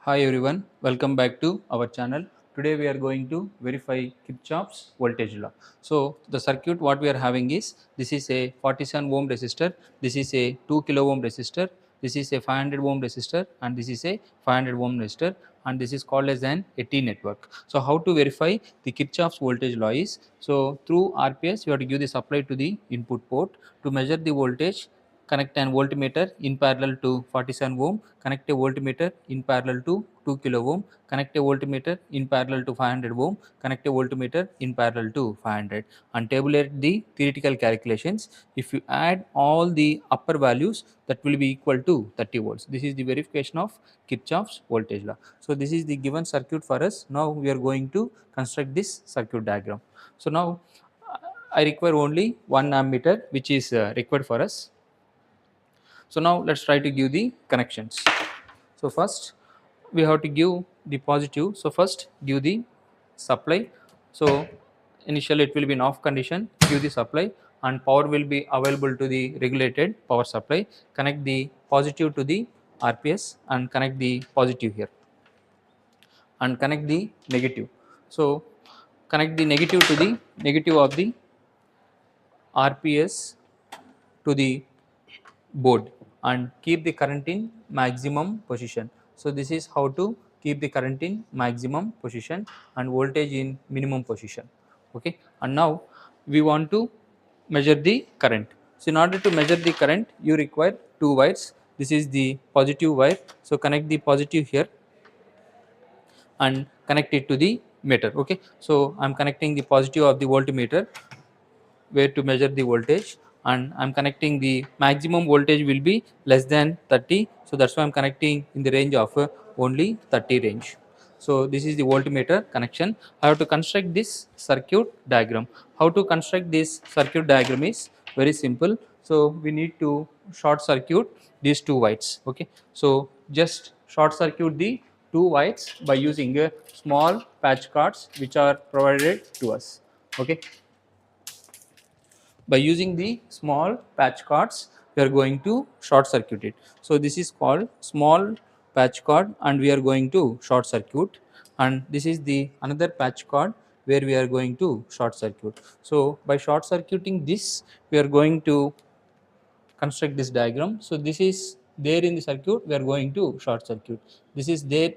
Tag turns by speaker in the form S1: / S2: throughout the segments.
S1: Hi everyone, welcome back to our channel. Today we are going to verify Kirchhoff's voltage law. So the circuit what we are having is, this is a 47 ohm resistor, this is a 2 kilo ohm resistor, this is a 500 ohm resistor, and this is a 500 ohm resistor, and this is called as an a T network. So how to verify the Kirchhoff's voltage law is, so through RPS you have to give the supply to the input port. To measure the voltage, connect an voltmeter in parallel to 47 ohm, connect a voltmeter in parallel to 2 kilo ohm, connect a voltmeter in parallel to 500 ohm, connect a voltmeter in parallel to 500, and tabulate the theoretical calculations. If you add all the upper values, that will be equal to 30 volts. This is the verification of Kirchhoff's voltage law. So this is the given circuit for us. Now we are going to construct this circuit diagram. So now I require only one ammeter, which is required for us. So now let's try to give the connections. So first we have to give the positive. So first give the supply. So initially it will be in off condition, give the supply, and power will be available to the regulated power supply. Connect the positive to the RPS and connect the positive here, and connect the negative. So connect the negative to the negative of the RPS to the board, and keep the current in maximum position. So this is how to keep the current in maximum position and voltage in minimum position. Okay, and now we want to measure the current. So in order to measure the current, you require two wires. This is the positive wire, so connect the positive here and connect it to the meter. Okay, so I'm connecting the positive of the voltmeter where to measure the voltage, and I'm connecting the maximum voltage will be less than 30. So that's why I'm connecting in the range of only 30 range. So this is the voltmeter connection. I have to construct this circuit diagram. How to construct this circuit diagram is very simple. So we need to short circuit these two wires. Okay, so just short circuit the two wires by using a small patch cards which are provided to us. Okay, by using the small patch cards, we are going to short circuit it. So this is called small patch cord, and we are going to short circuit, and this is the another patch cord where we are going to short circuit. So by short circuiting this, we are going to construct this diagram. So this is there in the circuit, we are going to short circuit. This is there,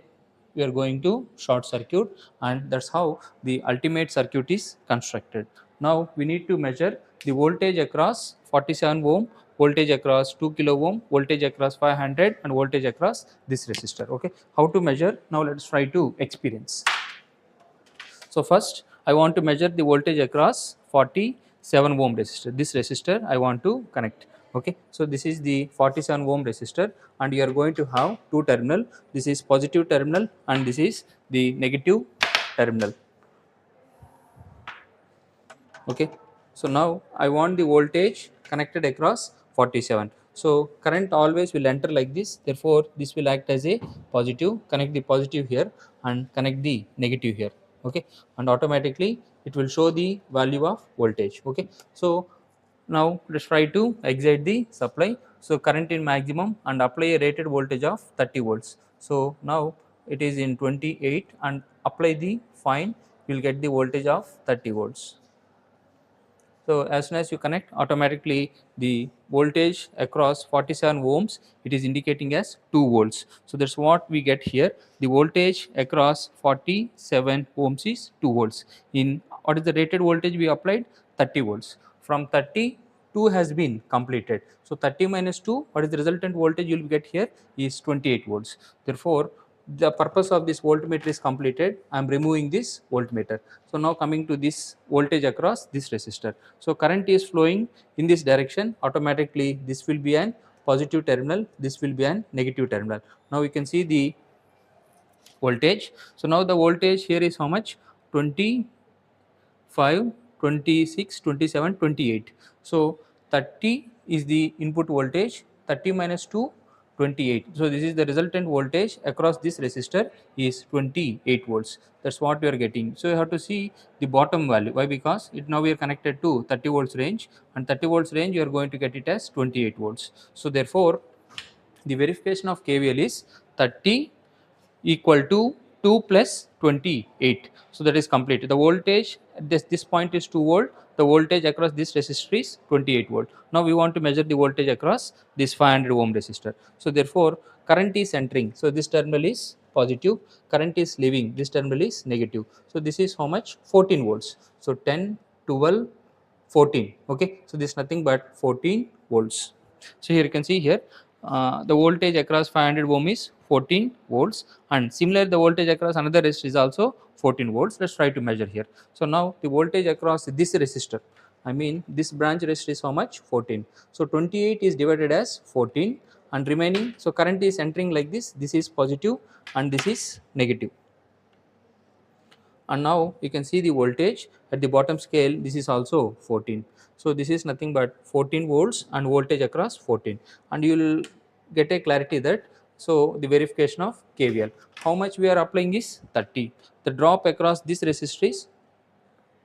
S1: we are going to short circuit, and that's how the ultimate circuit is constructed. Now we need to measure the voltage across 47 ohm, voltage across 2 kilo ohm, voltage across 500, and voltage across this resistor. Okay, how to measure? Now let's try to experience. So first I want to measure the voltage across 47 ohm resistor. This resistor I want to connect. Okay, so this is the 47 ohm resistor, and you are going to have two terminal. This is positive terminal and this is the negative terminal. Okay, so now I want the voltage connected across 47. So current always will enter like this, therefore this will act as a positive. Connect the positive here and connect the negative here. Okay, and automatically it will show the value of voltage. Okay, so now let's try to excite the supply. So current in maximum and apply a rated voltage of 30 volts. So now it is in 28, and apply the fine, you will get the voltage of 30 volts. So as soon as you connect, automatically the voltage across 47 ohms, it is indicating as 2 volts. So that's what we get here. The voltage across 47 ohms is 2 volts. In what is the rated voltage we applied? 30 volts. From 30, 2 has been completed. So 30 minus 2, what is the resultant voltage you will get here is 28 volts. Therefore the purpose of this voltmeter is completed. I am removing this voltmeter. So now coming to this voltage across this resistor. So current is flowing in this direction. Automatically this will be an positive terminal, this will be an negative terminal. Now we can see the voltage. So now the voltage here is how much? 25, 26, 27, 28. So 30 is the input voltage, 30 minus 2, 28. So this is the resultant voltage across this resistor is 28 volts. That's what we are getting. So you have to see the bottom value. Why? Because it now we are connected to 30 volts range, and 30 volts range you are going to get it as 28 volts. So therefore the verification of KVL is 30 equal to 2 plus 28. So that is complete. The voltage at this point is 2 volt. The voltage across this resistor is 28 volt. Now we want to measure the voltage across this 500 ohm resistor. So therefore current is entering. So this terminal is positive. Current is leaving. This terminal is negative. So this is how much? 14 volts. So 10, 12, 14. Okay. So this is nothing but 14 volts. So here you can see here the voltage across 500 ohm is 14 volts, and similar the voltage across another resistor is also 14 volts. Let's try to measure here. So now the voltage across this resistor, I mean this branch resistor is how much? 14. So 28 is divided as 14 and remaining, so current is entering like this. This is positive and this is negative. And now you can see the voltage at the bottom scale, this is also 14. So this is nothing but 14 volts and voltage across 14, and you will get a clarity that, so the verification of KVL, how much we are applying is 30. The drop across this resistor is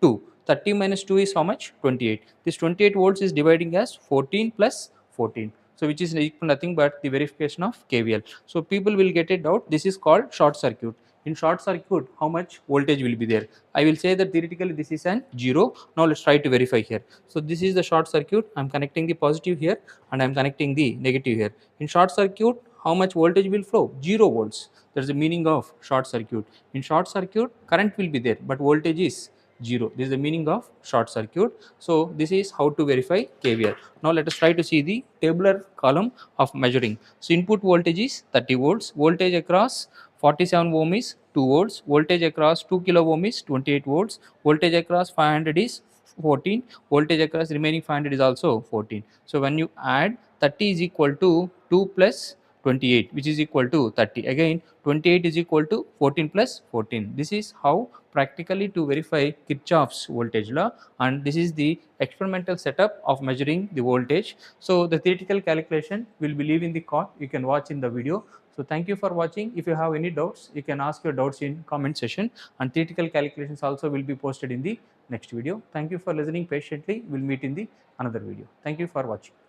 S1: 2. 30 minus 2 is how much? 28. This 28 volts is dividing as 14 plus 14. So which is equal nothing but the verification of KVL. So people will get a doubt. This is called short circuit. In short circuit, how much voltage will be there? I will say that theoretically this is an 0. Now let's try to verify here. So this is the short circuit. I am connecting the positive here and I am connecting the negative here. In short circuit, how much voltage will flow? 0 volts. That is the meaning of short circuit. In short circuit, current will be there, but voltage is 0. This is the meaning of short circuit. So this is how to verify KVL. Now let us try to see the tabular column of measuring. So input voltage is 30 volts, voltage across 47 ohm is 2 volts, voltage across 2 kilo ohm is 28 volts, voltage across 500 is 14, voltage across remaining 500 is also 14. So when you add, 30 is equal to 2 plus 28, which is equal to 30. Again 28 is equal to 14 plus 14. This is how practically to verify Kirchhoff's voltage law, and this is the experimental setup of measuring the voltage. So the theoretical calculation will be leave in the card. You can watch in the video. So thank you for watching. If you have any doubts, you can ask your doubts in comment section, and theoretical calculations also will be posted in the next video. Thank you for listening patiently. We'll meet in the another video. Thank you for watching.